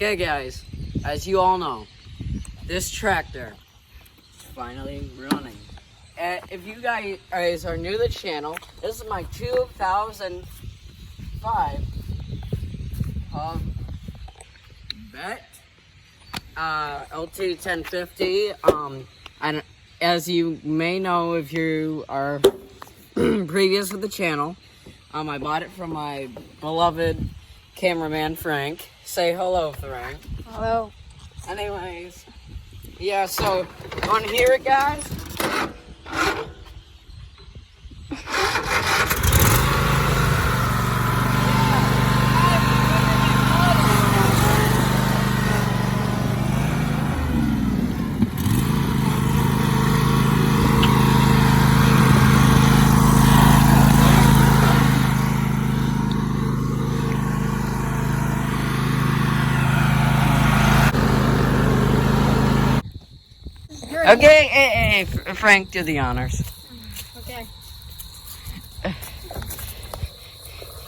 Okay guys, as you all know, this tractor is finally running. If you guys are new to the channel, this is my 2005 Vette LT 1050. And as you may know, if you are previous with the channel, I bought it from my beloved cameraman Frank. Say hello, Frank. Hello. Anyways, yeah, so want to hear it, guys? Okay, hey, Frank, do the honors. Okay.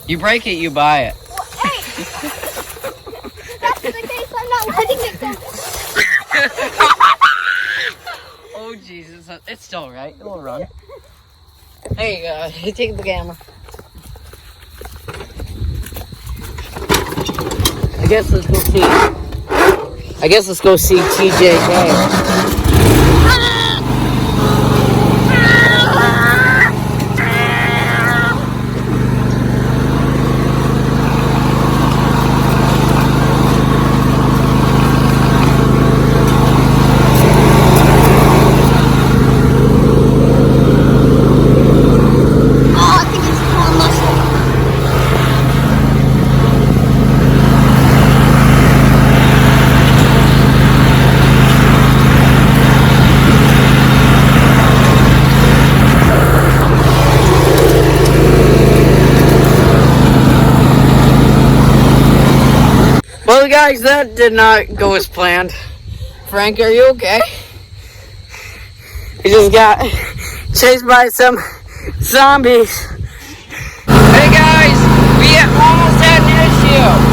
You break it, you buy it. Well, hey! If that's the case, I'm not letting it go. Oh, Jesus. It's still right. It will run. Hey, take the camera. I guess let's go see TJK. Well, guys, that did not go as planned. Frank, are you okay? He just got chased by some zombies. Hey, guys, we almost had an issue.